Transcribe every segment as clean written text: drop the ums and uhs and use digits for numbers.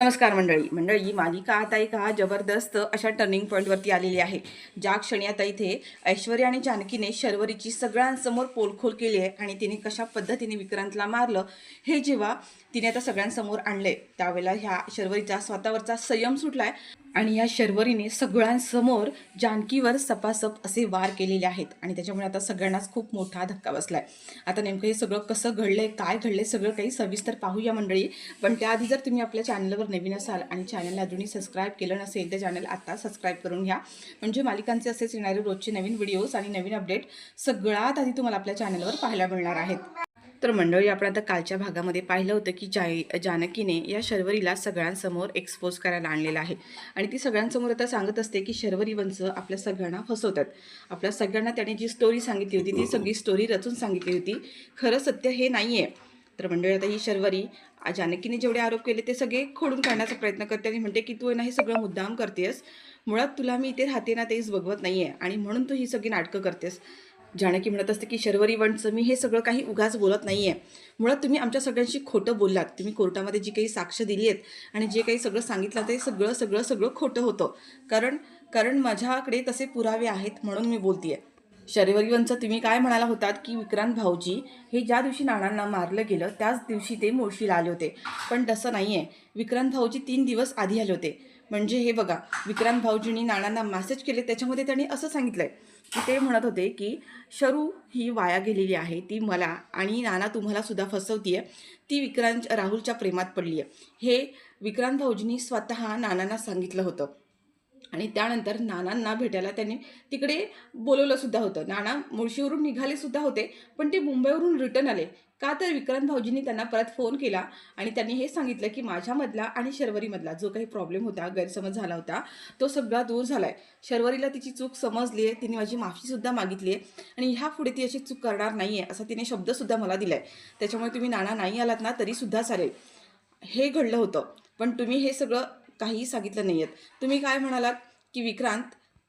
नमस्कार मंडळी मालिका आता एका जबरदस्त अशा टर्निंग पॉईंटवरती आलेली आहे. ज्या क्षणी आता इथे ऐश्वर्या आणि जानकीने शर्वरीची सगळ्यांसमोर पोलखोल केली आहे आणि तिने कशा पद्धतीने विक्रांतला मारलं हे जेव्हा तिने आता सगळ्यांसमोर आणले त्यावेळेला ह्या शर्वरीचा स्वतःवरचा संयम सुटलाय आणि या शर्वरीने सगळ्यांसमोर जानकीवर सपासप असे वार केलेले आहेत आणि त्याच्यामुळे आता सगळ्यांनाच खूप मोठा धक्का बसलाय. आता नेमकं हे सगळं कसं घडलंय, काय घडलंय, सगळं काही सविस्तर पाहूया मंडळी. पण त्याआधी जर तुम्ही आपल्या चॅनलवर नवीन असाल आणि चॅनलला अजूनही सबस्क्राईब केलं नसेल तर चॅनल आता सबस्क्राईब करून घ्या, म्हणजे मालिकांचे असेच येणारे रोजचे नवीन व्हिडिओज आणि नवीन अपडेट सगळ्यात आधी तुम्हाला आपल्या चॅनलवर पाहायला मिळणार आहेत. तर मंडळी, आपण आता कालच्या भागामध्ये पाहिलं होतं की जानकीने या शर्वरीला सगळ्यांसमोर एक्सपोज करायला आणलेलं आहे आणि ती सगळ्यांसमोर आता सांगत असते की शर्वरी वंश आपल्या सगळ्यांना फसवतात. आपल्या सगळ्यांना त्याने जी स्टोरी सांगितली होती ती सगळी स्टोरी रचून सांगितली होती, खरं सत्य हे नाही आहे. तर मंडळी, आता ही शर्वरी जानकीने जेवढे आरोप केले ते सगळे खोडून काढण्याचा प्रयत्न करते आणि म्हणते की तू ना हे सगळं मुद्दाम करतेस, मुळात तुला मी इथे राहते ना तेच बघवत नाही आहे आणि म्हणून तू ही सगळी नाटकं करतेस. जानकी म्हणत असते की शर्वरी वंश मी हे सगळं काही उगाच बोलत नाही आहे, मुळात तुम्ही आमच्या सगळ्यांशी खोटं बोललात. तुम्ही कोर्टामध्ये जी काही साक्ष दिली आहेत आणि जे काही सगळं सांगितलं ते सगळं सगळं सगळं खोटं होतं. कारण कारण माझ्याकडे तसे पुरावे आहेत म्हणून मी बोलते आहे. शर्वरी वंश, तुम्ही काय म्हणाला होतात की विक्रांत भाऊजी हे ज्या दिवशी नानांना मारलं गेलं त्याच दिवशी ते मुळशीला आले होते, पण तसं नाही आहे. विक्रांत भाऊजी 3 दिवस आधी आले होते. म्हणजे हे बघा, विक्रांत भाऊजींनी नानांना मेसेज केले त्याच्यामध्ये त्यांनी असं सांगितलंय की ते म्हणत होते की शरू ही वाया गेलेली आहे, ती मला आणि नाना तुम्हाला सुद्धा फसवतीये, ती राहुलच्या प्रेमात पडली आहे. हे विक्रांत भाऊजींनी स्वतः नानांना सांगितलं होतं आणि त्यानंतर नानांना भेटायला त्यांनी तिकडे बोलवलं सुद्धा होतं. नाना मुळशीवरून निघाले सुद्धा होते, पण ते मुंबईवरून रिटर्न आले. का तर विक्रांत भाऊजींनी त्यांना परत फोन केला आणि त्यांनी हे सांगितलं की माझ्यामधला आणि शर्वरीमधला जो काही प्रॉब्लेम होता, गैरसमज झाला होता, तो सगळा दूर झाला आहे. शर्वरीला तिची चूक समजली आहे, तिने माझी माफीसुद्धा मागितली आहे आणि ह्यापुढे ती अशी चूक करणार नाही आहे असा तिने शब्दसुद्धा मला दिला आहे. त्याच्यामुळे तुम्ही नाना नाही आलात ना तरीसुद्धा चालेल. हे घडलं होतं, पण तुम्ही हे सगळं काहीही सांगितलं नाही आहेत. तुम्ही काय म्हणालात की विक्रांत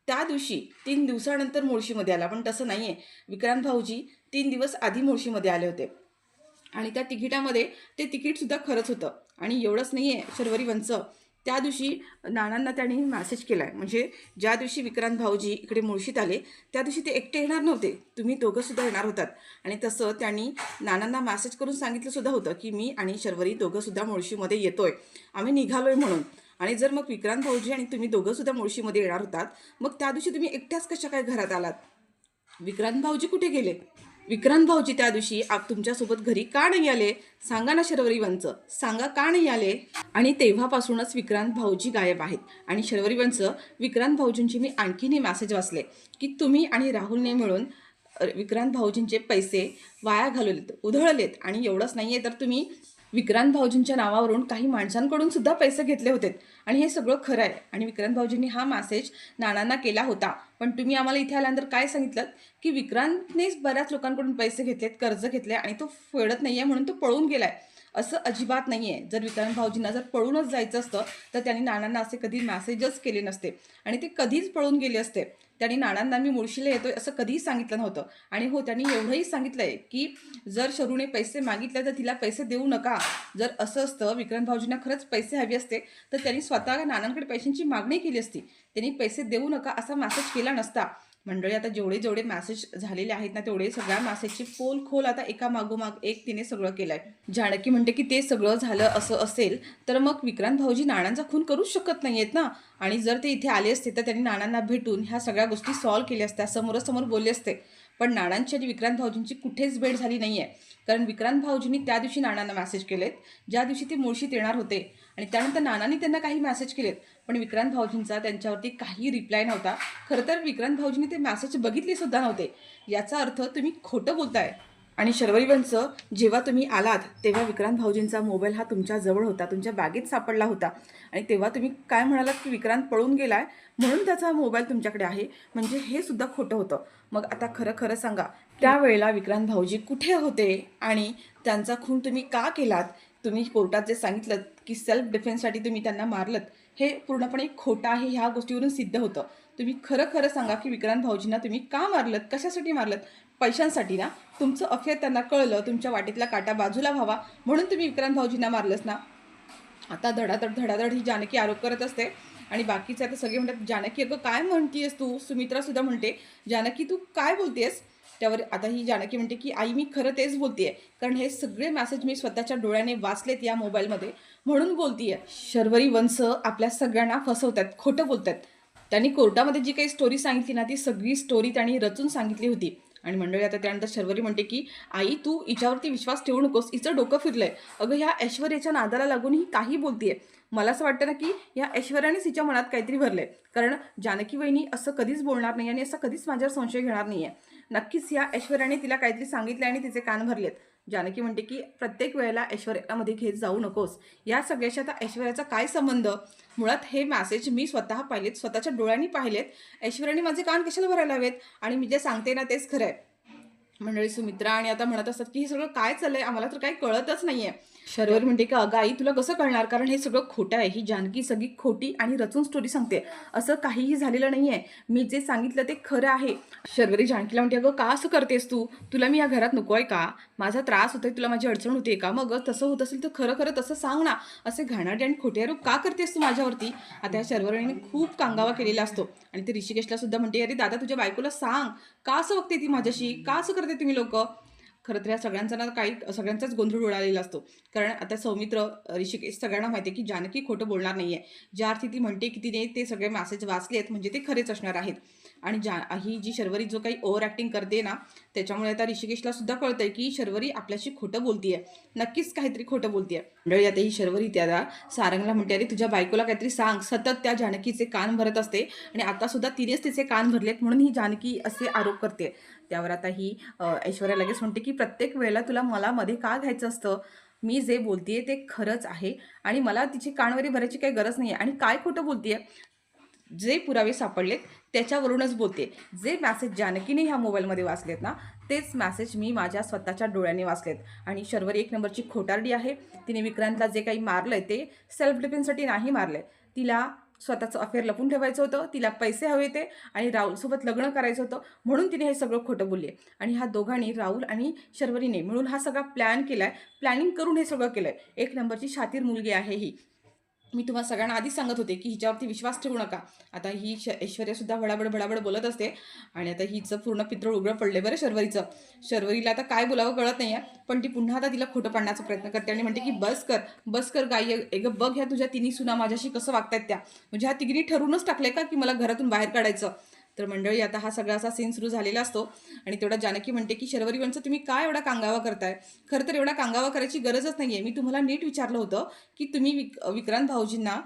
त्या दिवशी 3 दिवसानंतर मुळशीमध्ये आला, पण तसं नाही आहे. विक्रांत भाऊजी 3 दिवस आधी मुळशीमध्ये आले होते आणि त्या तिकिटामध्ये ते तिकीटसुद्धा खरंच होतं. आणि एवढंच नाही आहे शर्वरी वंश, त्या दिवशी नानांना त्यांनी मॅसेज केला आहे, म्हणजे ज्या दिवशी विक्रांत भाऊजी इकडे मुळशीत आले त्या दिवशी ते एकटे येणार नव्हते, तुम्ही दोघंसुद्धा येणार होतात. आणि तसं त्यांनी नानांना मॅसेज करून सांगितलं सुद्धा होतं की मी आणि शर्वरी दोघंसुद्धा मुळशीमध्ये येतोय, आम्ही निघालोय म्हणून. आणि जर मग विक्रांत भाऊजी आणि तुम्ही दोघंसुद्धा मुळशीमध्ये येणार होतात, मग त्या दिवशी तुम्ही एकट्याच कशा काय घरात आलात? विक्रांत भाऊजी कुठे गेले? विक्रांत भाऊजी त्या दिवशी तुमच्यासोबत घरी का नाही आले? सांगा ना शर्वरी वंश, सांगा का नाही आले? आणि तेव्हापासूनच विक्रांत भाऊजी गायब आहेत. आणि शर्वरी वंश, विक्रांत भाऊजींची मी आणखीनही मेसेज वाचले की तुम्ही आणि राहुलने मिळून विक्रांत भाऊजींचे पैसे वाया घालवलेत, उधळलेत. आणि एवढंच नाही आहे तर तुम्ही विक्रांत भाऊजींच्या नावावरून काही माणसांकडून सुद्धा पैसे घेतले होते आणि हे सगळं खरं आहे. आणि विक्रांत भाऊजींनी हा मेसेज नानांना केला होता, पण तुम्ही आम्हाला इथे आल्यानंतर काय सांगितलं की विक्रांतनेच बऱ्याच लोकांकडून पैसे घेतलेत, कर्ज घेतले आणि तो फेडत नाही आहे म्हणून तो पळून गेलाय. असं अजिबात नाही आहे. जर विक्रांत भाऊजींना जर पळूनच जायचं असतं तर त्यांनी नानांना असे कधी मेसेजच केले नसते आणि ते कधीच पळून गेले असते. त्यांनी नानांना मी मुळशीला येतोय असं कधीही सांगितलं नव्हतं. आणि हो, त्यांनी एवढंही सांगितलंय की जर शरूने पैसे मागितले तर तिला पैसे देऊ नका. जर असं असतं, विक्रांत भाऊजींना खरंच पैसे हवे असते तर त्यांनी स्वतः नानांकडे पैशांची मागणी केली असती, त्यांनी पैसे देऊ नका असा मेसेज केला नसता. मंडळी, आता जेवढे जेवढे मेसेज झालेले आहेत ना तेवढे सगळ्या मेसेजची पोल खोल आता एका मागोमाग एक तिने सगळं केलंय. जानकी म्हणते की ते सगळं झालं असं असेल तर मग विक्रांत भाऊजी नानांचा खून करूच शकत नाही आहेत ना. आणि जर ते इथे आले असते तर त्यांनी नानांना भेटून ह्या सगळ्या गोष्टी सॉल्व्ह केल्या असत्या, समोरासमोर बोलले असते. पण नानांची आणि विक्रांत भाऊजींची कुठेच भेट झाली नाही आहे, कारण विक्रांत भाऊजींनी त्या दिवशी नानांना मेसेज केलेत ज्या दिवशी ते मुळशीत येणार होते आणि त्यानंतर नानांनी त्यांना काही मेसेज केलेत, पण विक्रांत भाऊजींचा त्यांच्यावरती काही रिप्लाय नव्हता. खरं तर विक्रांत भाऊजींनी ते मेसेज बघितले सुद्धा नव्हते. याचा अर्थ तुम्ही खोटं बोलताय. आणि शर्वरी वंश, जेव्हा तुम्ही आलात तेव्हा विक्रांत भाऊजींचा मोबाईल हा तुमच्या जवळ होता, तुमच्या बॅगेत सापडला होता आणि तेव्हा तुम्ही काय म्हणालात की विक्रांत पळून गेलाय म्हणून त्याचा मोबाईल तुमच्याकडे आहे, म्हणजे हे सुद्धा खोटं होतं. मग आता खरं खरं सांगा, त्यावेळेला विक्रांत भाऊजी कुठे होते आणि त्यांचा खून तुम्ही का केलात? तुम्ही कोर्टात जे सांगितलं की सेल्फ डिफेन्ससाठी तुम्ही त्यांना मारलत, हे पूर्णपणे खोटं आहे. ह्या गोष्टीवरून सिद्ध होतं. तुम्ही खरं खरं सांगा की विक्रांत भाऊजींना तुम्ही का मारलत, कशासाठी मारलत? पैशांसाठी ना? तुमचं अफेअर त्यांना कळलं, तुमच्या वाटेतला काटा बाजूला व्हावा म्हणून तुम्ही विक्रांत भाऊजींना मारलंच ना? आता धडाधड ही जानकी आरोप करत असते आणि बाकीचे आता सगळे म्हणतात, जानकी अगं काय म्हणतीयस तू? सुमित्रा सुद्धा म्हणते, जानकी तू काय बोलतेस? त्यावर आता ही जानकी म्हणते की आई मी खरं तेच बोलतेय, कारण हे सगळे मेसेज मी स्वतःच्या डोळ्याने वाचलेत या मोबाईलमध्ये, म्हणून बोलतीये. शर्वरी वंश आपल्या सगळ्यांना फसवतात, खोटं बोलतात. त्यांनी कोर्टामध्ये जी काही स्टोरी सांगितली ना, ती सगळी स्टोरी त्यांनी रचून सांगितली होती. आणि मंडळी आता त्यानंतर शर्वरी म्हणते की आई तू हिच्यावरती विश्वास ठेवू नकोस, हिचं डोकं फिरलंय. अगं ह्या ऐश्वर्याच्या नादाला लागून ही काही बोलतीये. मला असं वाटतं ना की ह्या ऐश्वर्यानेच हिच्या मनात काहीतरी भरलंय, कारण जानकी वहिनी असं कधीच बोलणार नाही आणि असं कधीच माझ्यावर संशय घेणार नाहीये. नक्कीच ह्या ऐश्वर्याने तिला काहीतरी सांगितलं आणि तिचे कान भरलेत. जानकी म्हणते की प्रत्येक वेळेला ऐश्वर्यामध्ये घेत जाऊ नकोस. या सगळ्याशी आता ऐश्वर्याचा काय संबंध? मुळात हे मॅसेज मी स्वतः पाहिलेत, स्वतःच्या डोळ्यांनी पाहिलेत. ऐश्वर्याने माझे कान कशाला भरायला हवेत? आणि मी जे सांगते ना तेच खरं आहे. मंडळी सुमित्रा आणि आता म्हणत असतात की हे सगळं काय चाललंय, आम्हाला तर काही कळतच नाहीये. शर्वरी म्हणते की अगं आई तुला कसं कळणार, कारण हे सगळं खोटं आहे. ही जानकी सगळी खोटी आणि रचून स्टोरी सांगते. असं काहीही झालेलं नाहीये, मी जे सांगितलं ते खरं आहे. शर्वरी जानकीला म्हणते अगं का असं करतेस तू? तुला मी या घरात नको आहे का? माझा त्रास होतोय, तुला माझी अडचण होते का? मग तसं होत असेल तर खरं खरं तसं सांग ना. असे घाणाटे आणि खोटे आरोप का करतेस तू माझ्यावरती? आता या शर्वरीने खूप कांगावा केलेला असतो आणि ते ऋषिकेशला सुद्धा म्हणते अरे दादा तुझ्या बायकोला सांग, का असं बघते ती माझ्याशी, का असं करते तुम्ही लोक? खरं तर या सगळ्यांचा ना काही सगळ्यांचाच गोंधळ उडालेला असतो, कारण आता सौमित्र ऋषिकेश सगळ्यांना माहिती आहे की जानकी खोटं बोलणार नाहीये. ज्या अर्थी ती म्हणते की तिने ते सगळे मेसेज वाचले आहेत म्हणजे ते खरेच असणार आहेत. आणि ही जी शर्वरी जो काही ओव्हर ॲक्टिंग करते ना, त्याच्यामुळे आता ऋषिकेशला सुद्धा कळतंय की शर्वरी आपल्याशी खोटं बोलतीये, नक्कीच काहीतरी खोटं बोलतीये. मंडळी आता ही शर्वरी त्याला सारंगला म्हणते अरे तुझ्या बायकोला काहीतरी सांग. सतत त्या जानकीचे कान भरत असते आणि आता सुद्धा तिनेच तिचे कान भरलेत म्हणून ही जानकी असे आरोप करते. त्यावर आता ही ऐश्वर्या लगेच म्हणते की प्रत्येक वेळेला तुला मला मध्ये का घ्यायचं असतं? मी जे बोलतेय ते खरंच आहे आणि मला तिची कानवरी भरायची काही गरज नाही आहे. आणि काय खोटं बोलतेय? जे पुरावे सापडलेत त्याच्यावरूनच बोलते. जे मॅसेज जानकीने ह्या मोबाईलमध्ये वाचलेत ना, तेच मॅसेज मी माझ्या स्वतःच्या डोळ्याने वाचलेत. आणि शर्वरी एक नंबरची खोटारडी आहे. तिने विक्रांतला जे काही मारलंय ते सेल्फ डिफेन्ससाठी नाही मारलंय. तिला स्वतःचं अफेअर लपून ठेवायचं होतं, तिला पैसे हवे होते आणि राहुलसोबत लग्न करायचं होतं, म्हणून तिने हे सगळं खोटं बोलले. आणि ह्या दोघांनी राहुल आणि शर्वरीने मिळून हा सगळा प्लॅन केलाय, प्लॅनिंग करून हे सगळं केलंय. एक नंबरची शातीर मुलगी आहे ही. मी तुम्हाला सगळ्यांना आधीच सांगत होते की हिच्यावरती विश्वास ठेवू नका. आता ही ऐश्वर्या सुद्धा बडाबड बोलत असते आणि आता हिचं पूर्ण पित्रळ उघडं पडले बरं शर्वरीचं. शर्वरीला आता काय बोलावं कळत नाही आहे, पण ती पुन्हा आता तिला खोटं पाडण्याचा प्रयत्न करते आणि म्हणते की बस कर गाई, एक बघ ह्या तुझ्या तिन्ही सुना माझ्याशी कसं वागतायत त्या. म्हणजे ह्या तिघींनी ठरवूनच टाकलंय का की मला घरातून बाहेर काढायचं? तर मंडळी आता हा सगळा असा सीन सुरू झालेला असतो आणि तेवढा जानकी म्हणते की शर्वरी वंश तुम्ही काय एवढा कांगावा करताय? खरं तर एवढा कांगावा करायची गरजच नाहीये. मी तुम्हाला नीट विचारलं होतं की तुम्ही विक्रांत भाऊजींना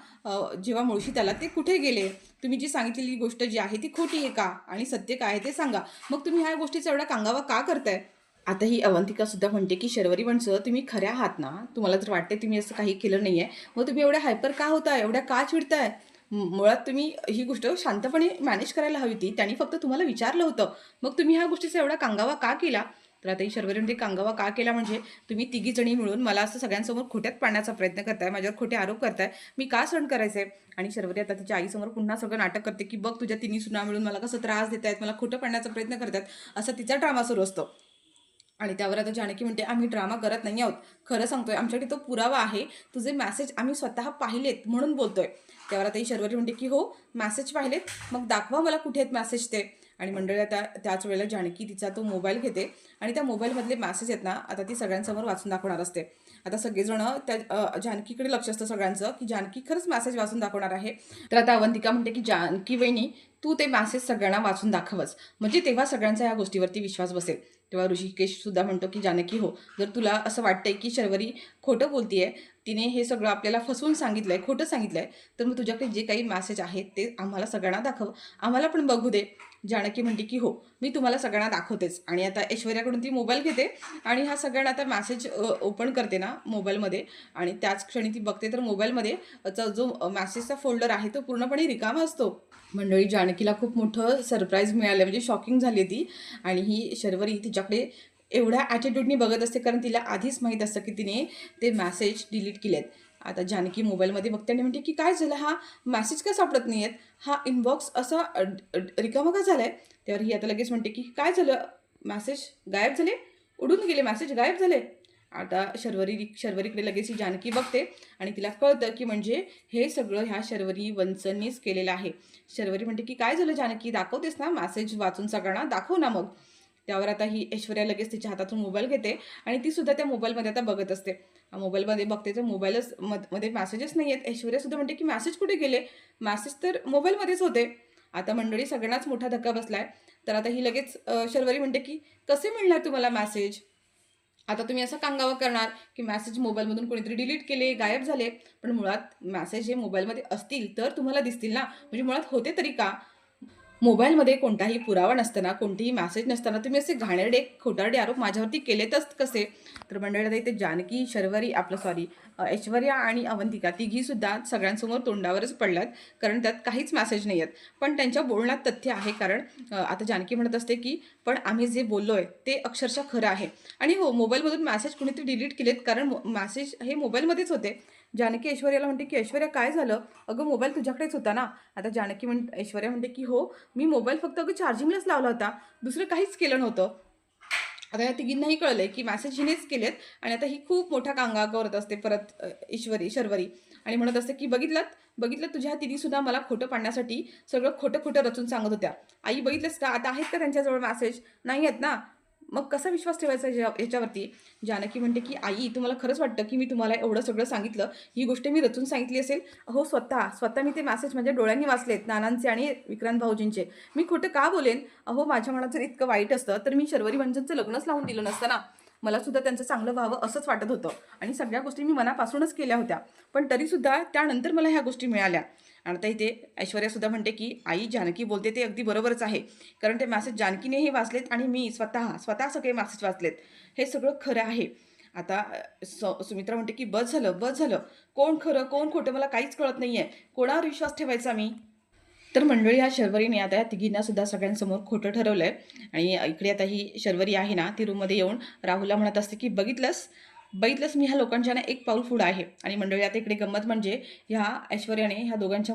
जेव्हा मुळशी त्याला ते कुठे गेले? तुम्ही जी सांगितलेली गोष्ट जी आहे ती खोटी आहे का आणि सत्य काय आहे ते सांगा. मग तुम्ही ह्या गोष्टीचा एवढा कांगावा का करताय? आता ही अवंतिका सुद्धा म्हणते की शर्वरी वंश तुम्ही खऱ्या आहात ना? तुम्हाला जर वाटते तुम्ही असं काही केलं नाहीये, मग तुम्ही एवढ्या हायपर का होताय? एवढ्या का चिडताय? मुळात तुम्ही ही गोष्ट शांतपणे मॅनेज करायला हवी होती. त्यांनी फक्त तुम्हाला विचारलं होतं, मग तुम्ही ह्या गोष्टीचा एवढा कांगावा का केला? तर आता ही शर्वरी म्हणते कांगावा का केला म्हणजे तुम्ही तिघी जणी मिळून मला असं सगळ्यांसमोर खोट्यात पाडण्याचा प्रयत्न करताय, माझ्यावर खोटे आरोप करताय. मी का सहन करायचंय? आणि शर्वरी आता तिच्या आईसमोर पुन्हा सगळं नाटक करते की बघ तुझ्या तिन्ही सुना मिळून मला कसं त्रास देत आहेत, मला खोटं पाडण्याचा प्रयत्न करतात, असा तिचा ड्रामा सुरू असतो. आणि त्यावर आता जानकी म्हणते आम्ही ड्रामा करत नाही आहोत, खरं सांगतोय, आमच्याकडे तो पुरावा आहे, तुझे मेसेज आम्ही स्वतः पाहिलेत म्हणून बोलतोय. त्यावर आता ही शर्वरी म्हणते की हो मेसेज पाहिलेत, मग दाखवा मला कुठे आहेत मेसेज ते. आणि मंडळी आता त्याच वेळेला जानकी तिचा तो मोबाईल घेते आणि त्या मोबाईलमधले मेसेज आहेत ना आता ती सगळ्यांसमोर वाचून दाखवणार असते. आता सगळेजण त्या जानकीकडे लक्ष असतं सगळ्यांचं की जानकी खरंच मेसेज वाचून दाखवणार आहे. तर आता अवंतिका म्हणते की जानकी वहिनी तू ते मेसेज सगळ्यांना वाचून दाखवच, म्हणजे तेव्हा सगळ्यांचा या गोष्टीवरती विश्वास बसेल. तेव्हा ऋषिकेश सुद्धा म्हणतो की जानकी हो, जर तुला असं वाटतंय की शर्वरी खोटं बोलतीये, तिने हे सगळं आपल्याला फसवून सांगितलंय, खोटं सांगितलंय, तर मग तुझ्याकडे जे काही मेसेज आहेत ते आम्हाला सगळ्यांना दाखव, आम्हाला पण बघू दे. जानकी म्हणते की हो मी तुम्हाला सगळ्यांना दाखवतेच. आणि आता ऐश्वर्याकडून ती मोबाईल घेते आणि ह्या सगळ्यांना आता मेसेज ओपन करते ना मोबाईलमध्ये आणि त्याच क्षणी ती बघते तर मोबाईलमध्ये जो मेसेजचा फोल्डर आहे तो पूर्णपणे रिकामा असतो. मंडळी जानकीला खूप मोठं सरप्राईज मिळालं, म्हणजे शॉकिंग झाली ती. आणि ही शर्वरी तिच्याकडे एवढ्या ॲटिट्यूडनी बघत असते कारण तिला आधीच माहीत असतं की तिने ते मॅसेज डिलीट केलेत. आता जानकी मोबाईलमध्ये बघते आणि म्हणते की काय झालं, हा मॅसेज का सापडत नाही आहेत, हा इनबॉक्स असा रिकामा का झाला आहे? त्यावर ही आता लगेच म्हणते की काय झालं, मॅसेज गायब झाले, उडून गेले, मॅसेज गायब झाले. आता शर्वरीकडे लगेच ही जानकी बघते आणि तिला कळतं की म्हणजे हे सगळं ह्या शर्वरी वंचनीच केलेलं आहे. शर्वरी म्हणते की काय झालं जानकी, दाखवतेस ना मेसेज वाचून सगळ्यांना, दाखव ना मग. त्यावर आता ही ऐश्वर्या लगेच तिच्या हातातून मोबाईल घेते आणि ती सुद्धा त्या मोबाईलमध्ये आता बघत असते. मोबाईलमध्ये बघते तर मोबाईलच मध्ये मेसेजेस नाही आहेत. ऐश्वर्या सुद्धा म्हणते की मेसेज कुठे गेले, मेसेज तर मोबाईलमध्येच होते. आता मंडळी सगळ्यांनाच मोठा धक्का बसलाय. तर आता ही लगेच शर्वरी म्हणते की कसे मिळणार तुम्हाला मेसेज, आता तुम्ही असं कांगावा करणार की मेसेज मोबाईलमधून कोणीतरी डिलीट केले, गायब झाले. पण मुळात मेसेज हे मोबाईलमध्ये असतील तर तुम्हाला दिसतील ना, म्हणजे मुळात होते तरी का. मोबाईलमध्ये कोणताही पुरावा नसताना, कोणतीही मेसेज नसताना तुम्ही असे घाणेरडे, खोटारडे आरोप माझ्यावरती केलेतच कसे? तर मंडळी इथे जानकी, शर्वरी आपलं सॉरी ऐश्वर्या आणि अवंतिका तिघीसुद्धा सगळ्यांसमोर तोंडावरच पडल्यात. कारण त्यात काहीच मेसेज नाही आहेत. पण त्यांच्या बोलण्यात तथ्य आहे. कारण आता जानकी म्हणत असते की पण आम्ही जे बोललोय ते अक्षरशः खरं आहे. आणि हो, मोबाईलमधून मेसेज कुणीतरी डिलीट केलेत कारण मेसेज हे मोबाईलमध्येच होते. जानकी ऐश्वर्याला म्हणते की ऐश्वर्या काय झालं? अगं मोबाईल तुझ्याकडेच होता ना. आता ऐश्वर्या म्हणते की हो, मी मोबाईल फक्त अगं चार्जिंगलाच लावला होता, दुसरं काहीच केलं नव्हतं. आता या तिघींनाही कळलंय की मेसेज हिनेच केलेत आणि आता ही खूप मोठा कांगा करत असते परत शर्वरी आणि म्हणत असते की बघितलं तुझ्या तिघी सुद्धा मला खोटं पाडण्यासाठी सगळं खोटं खोटं रचून सांगत होत्या. आई बघितलंस का, आता आहेत का त्यांच्याजवळ मेसेज? नाही आहेत ना, मग कसा विश्वास ठेवायचा याच्यावरती. जानकी म्हणते की आई तुम्हाला खरंच वाटतं की मी तुम्हाला एवढं सगळं सांगितलं, ही गोष्ट मी रचून सांगितली असेल? हो, स्वतः मी ते मेसेज माझ्या डोळ्यांनी वाचलेत, नानांचे आणि विक्रांत भाऊजींचे. मी खोटं का बोलेन? अहो, माझ्या मनात जर इतकं वाईट असतं तर मी शर्वरी वंजनचं लग्नच लावून दिलं नसतं ना. मला सुद्धा त्यांचं चांगलं व्हावं असंच वाटत होतं आणि सगळ्या गोष्टी मी मनापासूनच केल्या होत्या. पण तरीसुद्धा त्यानंतर मला ह्या गोष्टी मिळाल्या. आणि आता इथे ऐश्वर्या सुद्धा म्हणते की आई जानकी बोलते ते अगदी बरोबरच आहे. कारण ते मेसेज जानकीनेही वाचलेत आणि मी स्वतः सगळे मेसेज वाचलेत. हे सगळं खरं आहे. आता सुमित्रा म्हणते की बस झालं. कोण खरं कोण खोटं मला काहीच कळत नाहीये. कोणावर विश्वास ठेवायचा मी? तर मंडळी ह्या शर्वरीने आता या तिघींना सुद्धा सगळ्यांसमोर खोटं ठरवलंय. आणि इकडे आता ही शर्वरी आहे ना, ती रूममध्ये येऊन राहुलला म्हणत असते की बघितलंस मी ह्या लोकांच्या ना एक पाऊल पुढं आहे. आणि मंडळी आता इकडे गंमत म्हणजे ह्या ऐश्वर्याने ह्या दोघांच्या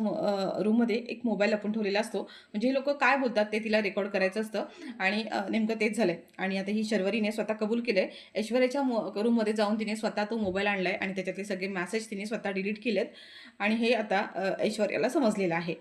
रूममध्ये एक मोबाईल लपून ठेवलेला असतो. म्हणजे हे लोक काय बोलतात ते तिला रेकॉर्ड करायचं असतं. आणि नेमकं तेच झालंय. आणि आता ही शर्वरीने स्वतः कबूल केलंय, ऐश्वर्याच्या रूममध्ये जाऊन तिने स्वतः तो मोबाईल आणलाय आणि त्याच्यातले सगळे मेसेज तिने स्वतः डिलीट केलेत. आणि हे आता ऐश्वर्याला समजलेलं आहे.